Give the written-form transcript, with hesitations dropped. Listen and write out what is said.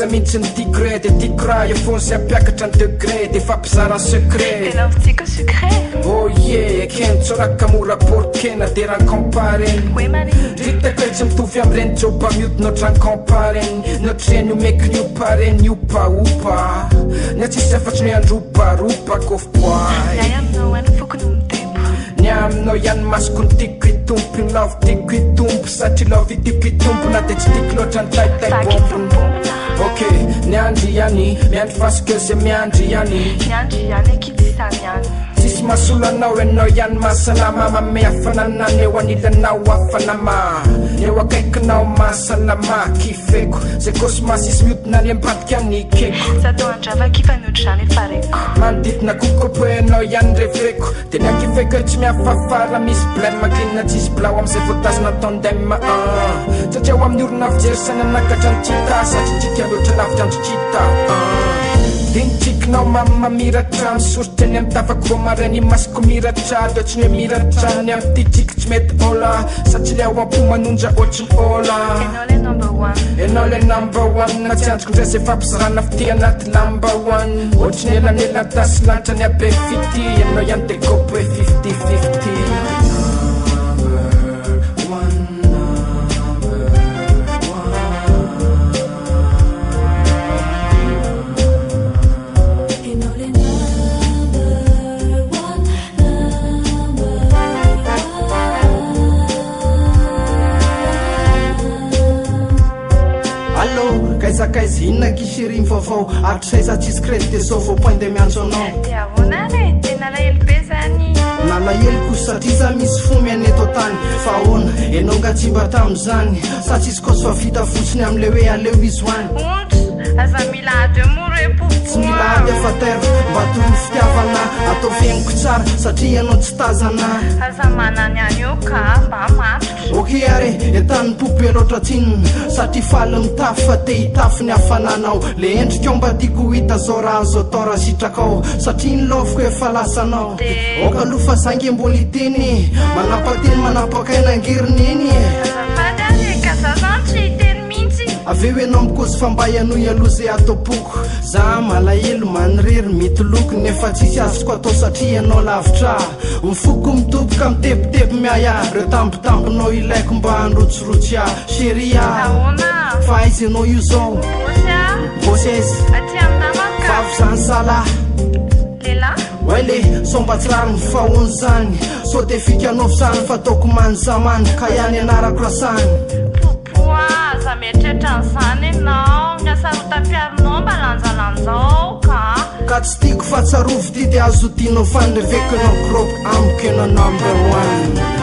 aza mihitsy ny tigre de tigra efony sy ampiakatra ny degré de fampizara secret oh ye kenitsoraka mora porkena de rancomparen ritakoetsy mitovy am'ireny joba miodina ohatrancomparen notreny omeko ny oparen iopaopa ny atsisy afatsy ny androbaroba kofopoay ny aminao ihany masoko ny tiako itompo ny lavo tiako itompo satria lavo itiako itompo na de tsy tiako loatra ny taitaibombo ok ny andry ihany miandry fasika zay miandry ihany tsisy masolo anao ianao ihany masalama mame afananany eo anilanao afanama eo akaikinao masalama kifeko zay kosmasy isy miodina any ambadika nikeko manodidina kokopoenao ihany reveko de ny akifeko tsy miafafara misy blème akinina tsisy blao am'izay voatazona tandema satria ho amin'ny orona fijery sany anakatra ny tsita satria tsika loatra lavitra androtsita dintikinao mamiratra misoritra ny am'tavako vo marainy masiko miratra do tsy ny hoe miratra ny am'ty tiky tsy mety ola satria le ao ampo manonja ohatry ny ola enao le number one na tsy androko ndray zay fampizarana fity anaty lamba one ohatry ny elanela tasy lanitra ny abe fity enao ihany de kopo hoe 50-50 zakaizy inona kisiriny vaovao atrosaiza tsisy crety de zao vao point de miantso anao nalahely kosa satria za misy fomy aneto tany fa ahoana enao ngatsimba tam'izany sa tsisy kosy fa vita fotsiny am'le hoe aleo izy hoany tsy mila ady afater mba toro fitiavana atao fiainiko tsara satria ianao tsy tazana ok are etany pope loatra tsinona satria faly mitafy fa te hitafy ny hafananao le endrikao mba tiako hita zao raha azo atao raha sitrakao satria ny lovoko efa lasanao oka aloha fa zangy mbola hiteny manapateny manapakaina angiriny eny aveo enao mikosy fa mba ianoy aloha zay atao poko za malahelo manirery mitoloko nefa tsisy azoko atao satria ianao lavitra mifoko mitoboka mitepitepy miaya reo tampitampinao ilaiko mba androtsorotsy a sheria fa aizy anao io zao bosesy vavy zany sala oele somba tsy rary ny fahony zany so de fikanao fisany fa ataoko many zamany ka ihany anarako rasany ka tsy tiako fa tsarovy ty de azo tianao fanlevekonao crop amiko enao number one